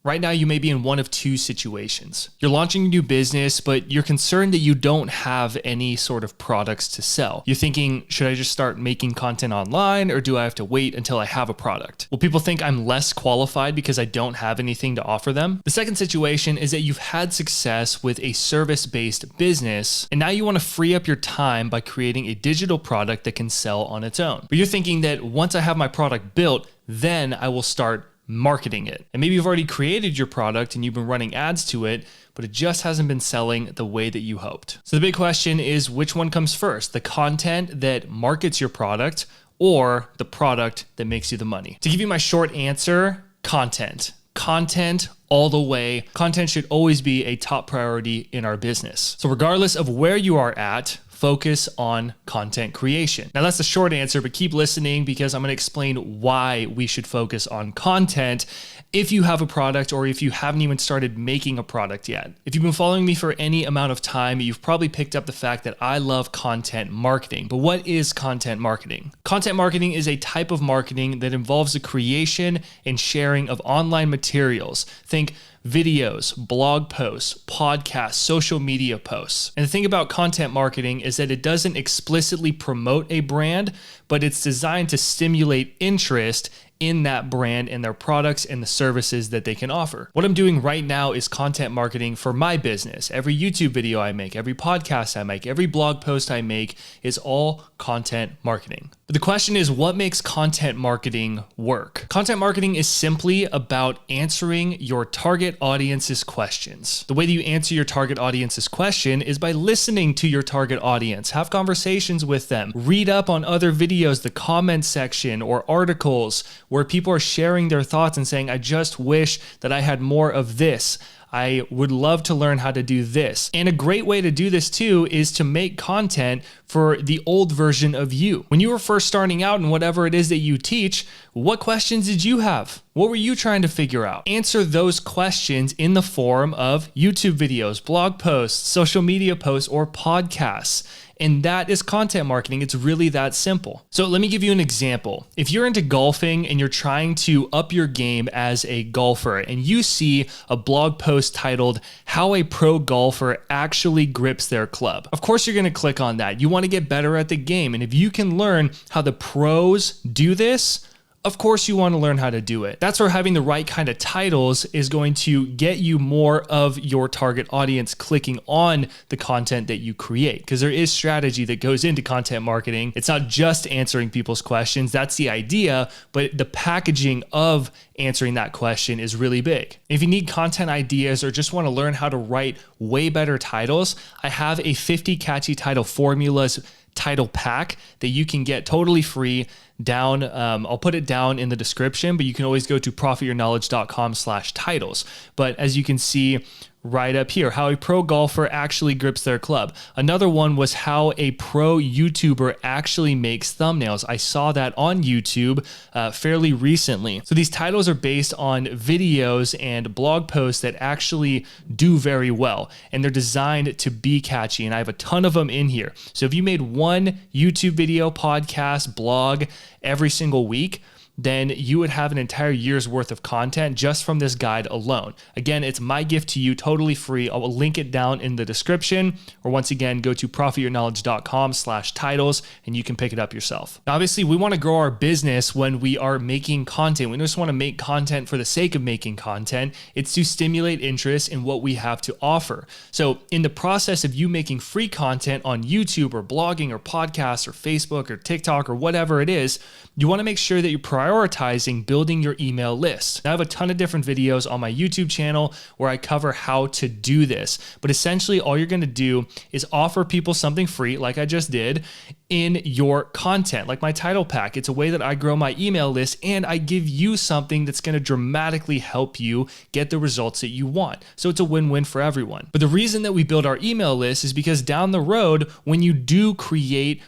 Right now, you may be in one of two situations. You're launching a new business, but you're concerned that you don't have any sort of products to sell. You're thinking, should I just start making content online, or do I have to wait until I have a product? Well, people think I'm less qualified because I don't have anything to offer them. The second situation is that you've had success with a service-based business, and now you want to free up your time by creating a digital product that can sell on its own. But you're thinking that once I have my product built, then I will start marketing it. And maybe you've already created your product and you've been running ads to it, but it just hasn't been selling the way that you hoped. So the big question is, which one comes first? The content that markets your product or the product that makes you the money? To give you my short answer, content. Content all the way. Content should always be a top priority in our business. So regardless of where you are at, focus on content creation. Now that's the short answer, but keep listening because I'm going to explain why we should focus on content if you have a product or if you haven't even started making a product yet. If you've been following me for any amount of time, you've probably picked up the fact that I love content marketing. But what is content marketing? Content marketing is a type of marketing that involves the creation and sharing of online materials. Think videos, blog posts, podcasts, social media posts. And the thing about content marketing is that it doesn't explicitly promote a brand, but it's designed to stimulate interest in that brand and their products and the services that they can offer. What I'm doing right now is content marketing for my business. Every YouTube video I make, every podcast I make, every blog post I make is all content marketing. But the question is, what makes content marketing work? Content marketing is simply about answering your target audience's questions. The way that you answer your target audience's question is by listening to your target audience, have conversations with them, read up on other videos, the comment section or articles where people are sharing their thoughts and saying, I just wish that I had more of this. I would love to learn how to do this. And a great way to do this too is to make content for the old version of you. When you were first starting out in whatever it is that you teach, what questions did you have? What were you trying to figure out? Answer those questions in the form of YouTube videos, blog posts, social media posts, or podcasts. And that is content marketing. It's really that simple. So let me give you an example. If you're into golfing and you're trying to up your game as a golfer and you see a blog post titled, How a Pro Golfer Actually Grips Their Club, of course you're going to click on that. You want to get better at the game. And if you can learn how the pros do this, of course you want to learn how to do it. That's where having the right kind of titles is going to get you more of your target audience clicking on the content that you create, because there is strategy that goes into content marketing. It's not just answering people's questions. That's the idea, but the packaging of answering that question is really big. If you need content ideas or just want to learn how to write way better titles, I have a 50 catchy title formulas title pack that you can get totally free down. I'll put it down in the description, but you can always go to profityourknowledge.com/titles. But as you can see right up here, how a pro golfer actually grips their club. Another one was how a pro YouTuber actually makes thumbnails. I saw that on YouTube fairly recently. So these titles are based on videos and blog posts that actually do very well, and they're designed to be catchy, and I have a ton of them in here. So if you made one YouTube video, podcast, blog every single week, then you would have an entire year's worth of content just from this guide alone. Again, it's my gift to you, totally free. I will link it down in the description, or once again, go to profityourknowledge.com/titles and you can pick it up yourself. Now, obviously, we want to grow our business when we are making content. We don't just want to make content for the sake of making content. It's to stimulate interest in what we have to offer. So in the process of you making free content on YouTube or blogging or podcasts or Facebook or TikTok or whatever it is, you want to make sure that you're prioritizing building your email list. Now, I have a ton of different videos on my YouTube channel where I cover how to do this. But essentially, all you're going to do is offer people something free, like I just did, in your content, like my title pack. It's a way that I grow my email list, and I give you something that's going to dramatically help you get the results that you want. So it's a win-win for everyone. But the reason that we build our email list is because down the road, when you do create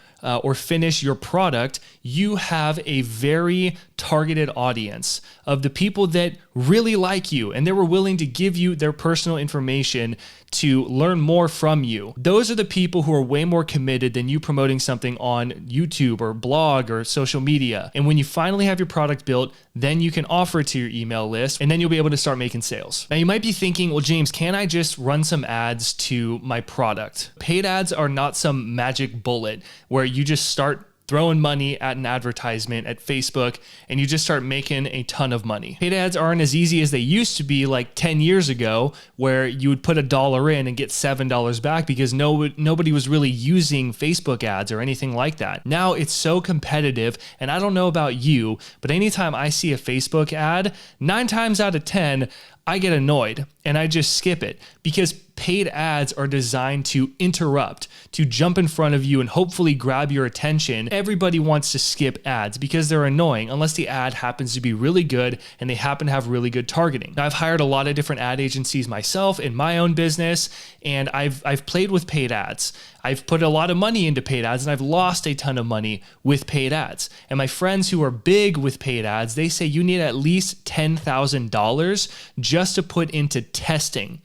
or finish your product, you have a very targeted audience of the people that really like you and they were willing to give you their personal information to learn more from you. Those are the people who are way more committed than you promoting something on YouTube or blog or social media. And when you finally have your product built, then you can offer it to your email list, and then you'll be able to start making sales. Now you might be thinking, well, James, can I just run some ads to my product? Paid ads are not some magic bullet where you just start throwing money at an advertisement at Facebook and you just start making a ton of money. Paid ads aren't as easy as they used to be like 10 years ago, where you would put $1 in and get $7 back because nobody was really using Facebook ads or anything like that. Now it's so competitive, and I don't know about you, but anytime I see a Facebook ad, 9 times out of 10, I get annoyed and I just skip it, because paid ads are designed to interrupt, to jump in front of you and hopefully grab your attention. Everybody wants to skip ads because they're annoying unless the ad happens to be really good and they happen to have really good targeting. Now, I've hired a lot of different ad agencies myself in my own business, and I've played with paid ads. I've put a lot of money into paid ads and I've lost a ton of money with paid ads. And my friends who are big with paid ads, they say you need at least $10,000 just to put into testing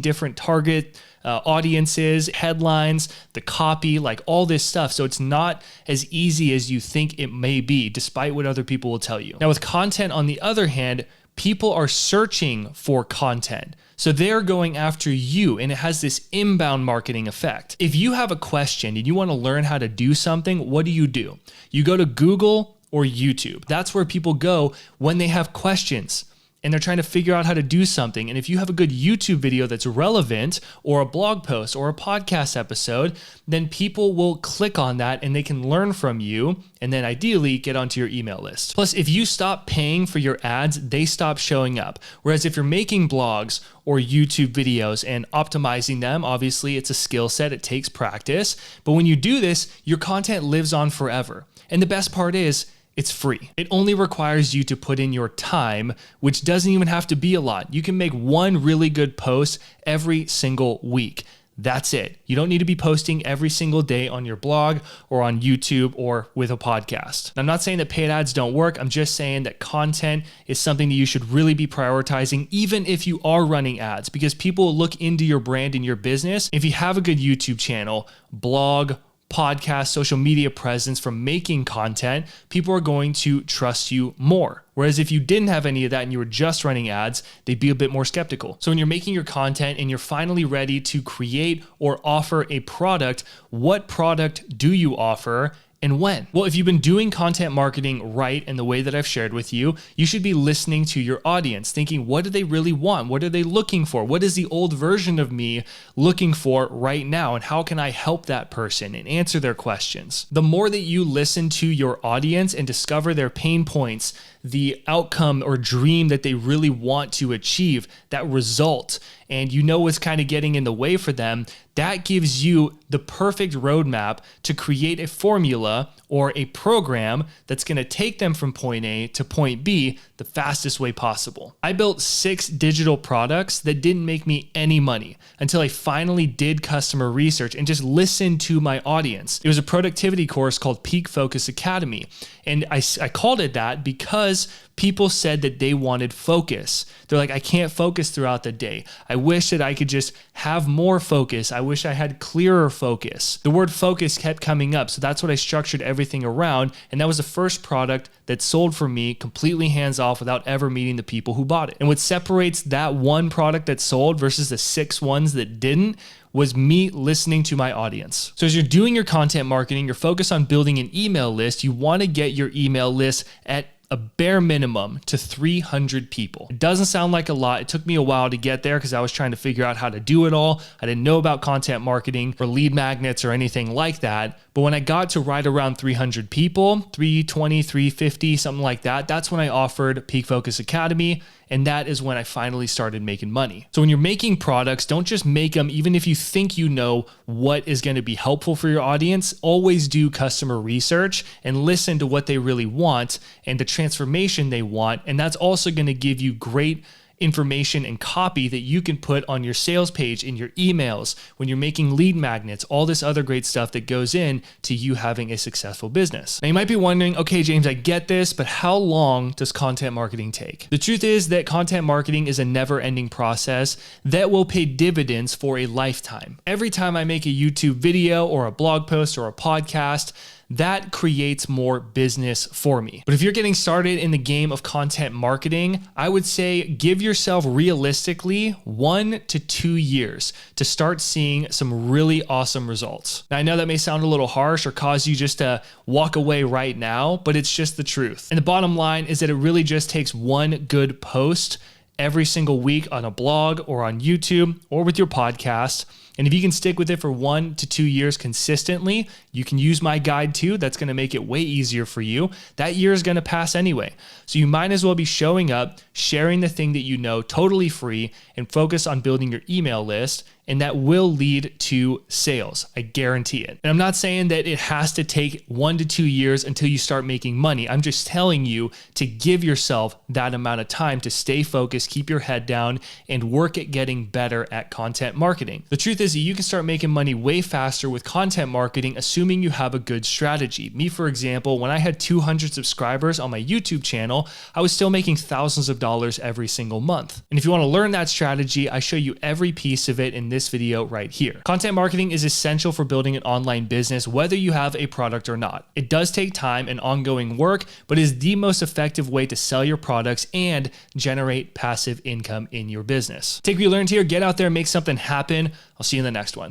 different target audiences, headlines, the copy, like all this stuff. So it's not as easy as you think it may be, despite what other people will tell you. Now with content, on the other hand, people are searching for content. So they're going after you, and it has this inbound marketing effect. If you have a question and you want to learn how to do something, what do? You go to Google or YouTube. That's where people go when they have questions and they're trying to figure out how to do something. And if you have a good YouTube video that's relevant, or a blog post or a podcast episode, then people will click on that and they can learn from you, and then ideally get onto your email list. Plus, if you stop paying for your ads, they stop showing up. Whereas if you're making blogs or YouTube videos and optimizing them, obviously it's a skill set, it takes practice. But when you do this, your content lives on forever. And the best part is, it's free. It only requires you to put in your time, which doesn't even have to be a lot. You can make one really good post every single week. That's it. You don't need to be posting every single day on your blog or on YouTube or with a podcast. I'm not saying that paid ads don't work. I'm just saying that content is something that you should really be prioritizing, even if you are running ads, because people will look into your brand and your business. If you have a good YouTube channel, blog, podcast, social media presence from making content, people are going to trust you more. Whereas if you didn't have any of that and you were just running ads, they'd be a bit more skeptical. So when you're making your content and you're finally ready to create or offer a product, what product do you offer? And when? Well, if you've been doing content marketing right in the way that I've shared with you, you should be listening to your audience, thinking, what do they really want? What are they looking for? What is the old version of me looking for right now? And how can I help that person and answer their questions? The more that you listen to your audience and discover their pain points, the outcome or dream that they really want to achieve, that result, and you know what's kind of getting in the way for them, that gives you the perfect roadmap to create a formula or a program that's going to take them from point A to point B the fastest way possible. I built 6 digital products that didn't make me any money until I finally did customer research and just listened to my audience. It was a productivity course called Peak Focus Academy. And I called it that because people said that they wanted focus. They're like, I can't focus throughout the day. I wish that I could just have more focus. I wish I had clearer focus. The word focus kept coming up. So that's what I structured everything around. And that was the first product that sold for me completely hands off without ever meeting the people who bought it. And what separates that one product that sold versus the 6 ones that didn't was me listening to my audience. So as you're doing your content marketing, you're focused on building an email list. You want to get your email list at a bare minimum to 300 people. It doesn't sound like a lot. It took me a while to get there because I was trying to figure out how to do it all. I didn't know about content marketing or lead magnets or anything like that. But when I got to right around 300 people, 320, 350, something like that, that's when I offered Peak Focus Academy. And that is when I finally started making money. So when you're making products, don't just make them even if you think you know what is going to be helpful for your audience. Always do customer research and listen to what they really want and the transformation they want. And that's also going to give you great information and copy that you can put on your sales page, in your emails, when you're making lead magnets, all this other great stuff that goes in to you having a successful business. Now you might be wondering, okay, James, I get this, but how long does content marketing take? The truth is that content marketing is a never-ending process that will pay dividends for a lifetime. Every time I make a YouTube video or a blog post or a podcast, that creates more business for me. But if you're getting started in the game of content marketing, I would say give yourself realistically 1 to 2 years to start seeing some really awesome results. Now, I know that may sound a little harsh or cause you just to walk away right now, but it's just the truth. And the bottom line is that it really just takes one good post every single week on a blog or on YouTube or with your podcast. And if you can stick with it for 1 to 2 years consistently, you can use my guide too. That's going to make it way easier for you. That year is going to pass anyway. So you might as well be showing up, sharing the thing that you know totally free, and focus on building your email list. And that will lead to sales. I guarantee it. And I'm not saying that it has to take 1 to 2 years until you start making money. I'm just telling you to give yourself that amount of time to stay focused, keep your head down, and work at getting better at content marketing. The truth is that you can start making money way faster with content marketing, assuming you have a good strategy. Me, for example, when I had 200 subscribers on my YouTube channel, I was still making thousands of dollars every single month. And if you want to learn that strategy, I show you every piece of it in this video right here. Content marketing is essential for building an online business, whether you have a product or not. It does take time and ongoing work, but is the most effective way to sell your products and generate passive income in your business. Take what you learned here, get out there, make something happen. I'll see you in the next one.